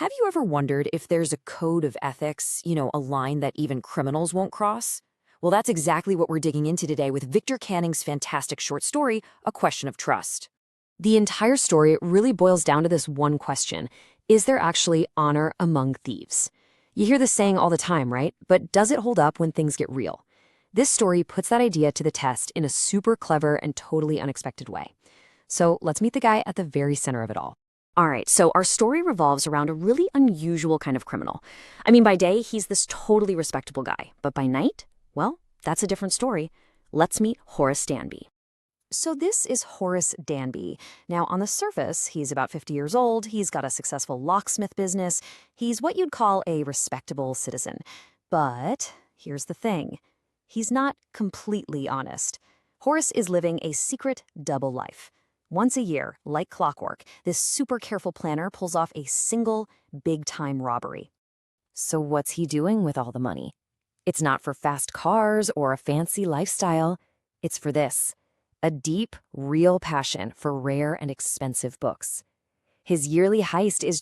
Have you ever wondered if there's a code of ethics, a line that even criminals won't cross? Well, that's exactly what we're digging into today with Victor Canning's fantastic short story, A Question of Trust. The entire story really boils down to this one question. Is there actually honor among thieves? You hear this saying all the time, right? But does it hold up when things get real? This story puts that idea to the test in a super clever and totally unexpected way. So let's meet the guy at the very center of it all. All right, so our story revolves around a really unusual kind of criminal. I mean, by day, he's this totally respectable guy. But by night, well, that's a different story. Let's meet Horace Danby. So this is Horace Danby. Now, on the surface, he's about 50 years old. He's got a successful locksmith business. He's what you'd call a respectable citizen. But here's the thing. He's not completely honest. Horace is living a secret double life. Once a year, like clockwork, this super careful planner pulls off a single big-time robbery. So what's he doing with all the money? It's not for fast cars or a fancy lifestyle. It's for this, a deep, real passion for rare and expensive books. His yearly heist is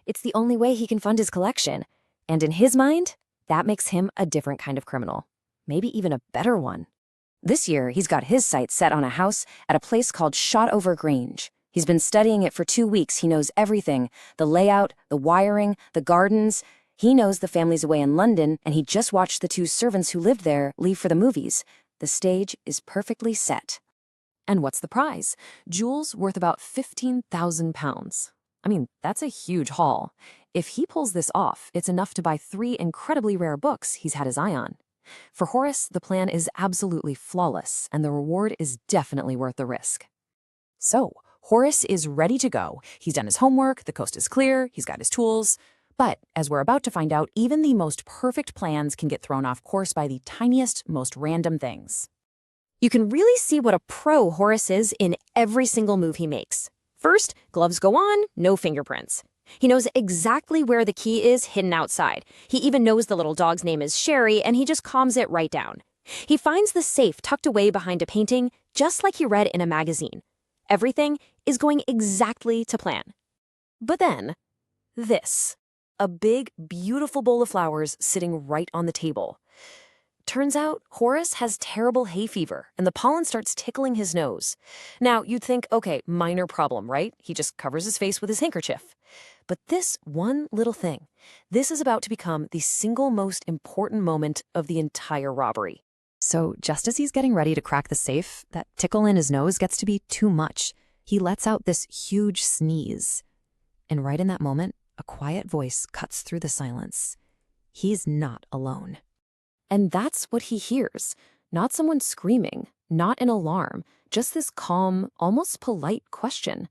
it's the only way he can fund his collection. And in his mind, that makes him a different kind of criminal. Maybe even a better one. This year, he's got his sights set on a house at a place called Shotover Grange. He's been studying it for 2 weeks. He knows everything, the layout, the wiring, the gardens. He knows the family's away in London, and he just watched the 2 servants who lived there leave for the movies. The stage is perfectly set. And what's the prize? Jewels worth about £15,000. I mean, that's a huge haul. If he pulls this off, it's enough to buy 3 incredibly rare books he's had his eye on. For Horace, the plan is absolutely flawless, and the reward is definitely worth the risk. So, Horace is ready to go. He's done his homework, the coast is clear, he's got his tools. But, as we're about to find out, even the most perfect plans can get thrown off course by the tiniest, most random things. You can really see what a pro Horace is in every single move he makes. First, gloves go on, no fingerprints. He knows exactly where the key is hidden outside. He even knows the little dog's name is Sherry, and he just calms it right down. He finds the safe tucked away behind a painting, just like he read in a magazine. Everything is going exactly to plan. But then, this. A big, beautiful bowl of flowers sitting right on the table. Turns out, Horace has terrible hay fever, and the pollen starts tickling his nose. Now, you'd think, okay, minor problem, right? He just covers his face with his handkerchief. But this one little thing, this is about to become the single most important moment of the entire robbery. So just as he's getting ready to crack the safe, that tickle in his nose gets to be too much. He lets out this huge sneeze. And right in that moment, a quiet voice cuts through the silence. He's not alone. And that's what he hears. Not someone screaming, not an alarm, just this calm, almost polite question.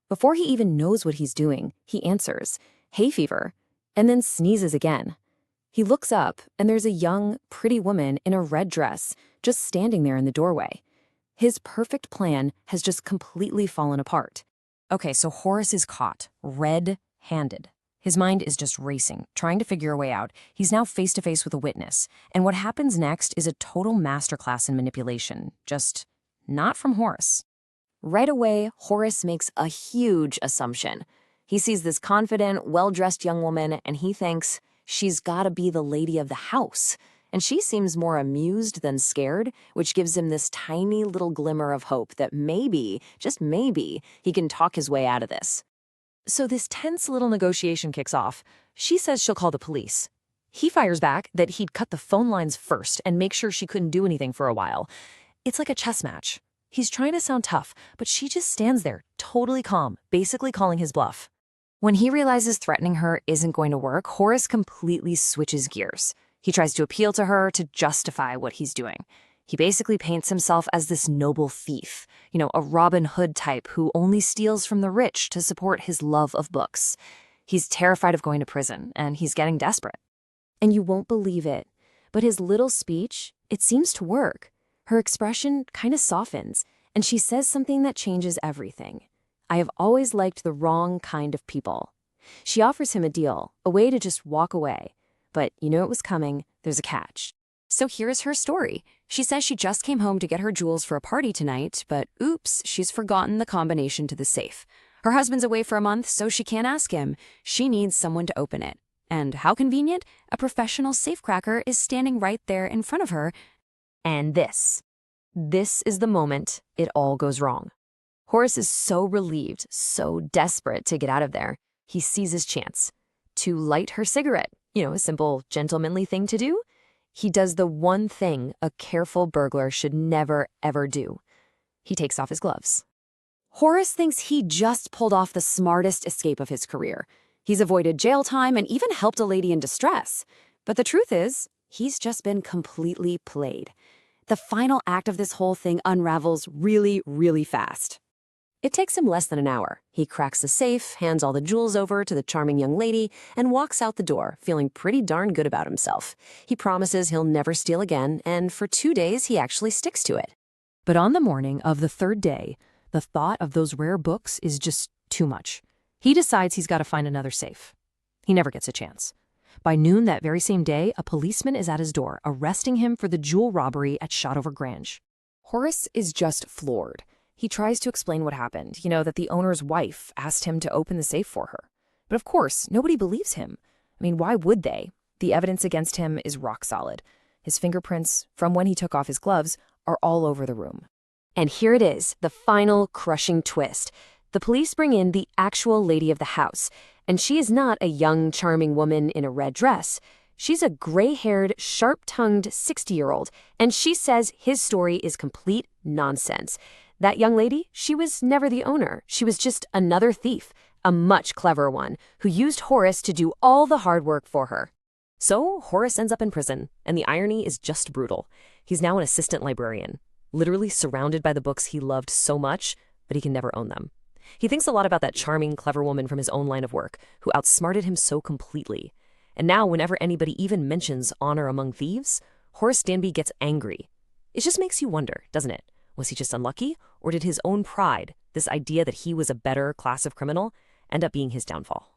Before he even knows what he's doing, he answers, "Hay fever," and then sneezes again. He looks up, and there's a young, pretty woman in a red dress just standing there in the doorway. His perfect plan has just completely fallen apart. Okay, so Horace is caught, red-handed. His mind is just racing, trying to figure a way out. He's now face-to-face with a witness, and what happens next is a total masterclass in manipulation, just not from Horace. Right away, Horace makes a huge assumption. He sees this confident, well-dressed young woman, and he thinks she's gotta be the lady of the house. And she seems more amused than scared, which gives him this tiny little glimmer of hope that maybe, just maybe, he can talk his way out of this. So this tense little negotiation kicks off. She says she'll call the police. He fires back that he'd cut the phone lines first and make sure she couldn't do anything for a while. It's like a chess match. He's trying to sound tough, but she just stands there, totally calm, basically calling his bluff. When he realizes threatening her isn't going to work, Horace completely switches gears. He tries to appeal to her to justify what he's doing. He basically paints himself as this noble thief, a Robin Hood type who only steals from the rich to support his love of books. He's terrified of going to prison, and he's getting desperate. And you won't believe it, but his little speech, it seems to work. Her expression kind of softens, and she says something that changes everything. "I have always liked the wrong kind of people." She offers him a deal, a way to just walk away. But you know it was coming, there's a catch. So here's her story. She says she just came home to get her jewels for a party tonight, but oops, she's forgotten the combination to the safe. Her husband's away for a month, so she can't ask him. She needs someone to open it. And how convenient, a professional safecracker is standing right there in front of her. And this is the moment it all goes wrong. Horace is so relieved, so desperate to get out of there. He sees his chance to light her cigarette. A simple, gentlemanly thing to do. He does the one thing a careful burglar should never, ever do. He takes off his gloves. Horace thinks he just pulled off the smartest escape of his career. He's avoided jail time and even helped a lady in distress. But the truth is, he's just been completely played. The final act of this whole thing unravels really, really fast. It takes him less than an hour. He cracks the safe, hands all the jewels over to the charming young lady, and walks out the door, feeling pretty darn good about himself. He promises he'll never steal again, and for 2 days he actually sticks to it. But on the morning of the third day, the thought of those rare books is just too much. He decides he's got to find another safe. He never gets a chance. By noon that very same day, a policeman is at his door, arresting him for the jewel robbery at Shotover Grange. Horace is just floored. He tries to explain what happened, that the owner's wife asked him to open the safe for her. But of course, nobody believes him. Why would they? The evidence against him is rock solid. His fingerprints, from when he took off his gloves, are all over the room. And here it is, the final crushing twist. The police bring in the actual lady of the house, and she is not a young, charming woman in a red dress. She's a gray-haired, sharp-tongued 60-year-old, and she says his story is complete nonsense. That young lady, she was never the owner. She was just another thief, a much cleverer one, who used Horace to do all the hard work for her. So Horace ends up in prison, and the irony is just brutal. He's now an assistant librarian, literally surrounded by the books he loved so much, but he can never own them. He thinks a lot about that charming, clever woman from his own line of work, who outsmarted him so completely. And now, whenever anybody even mentions honor among thieves, Horace Danby gets angry. It just makes you wonder, doesn't it? Was he just unlucky, or did his own pride, this idea that he was a better class of criminal, end up being his downfall?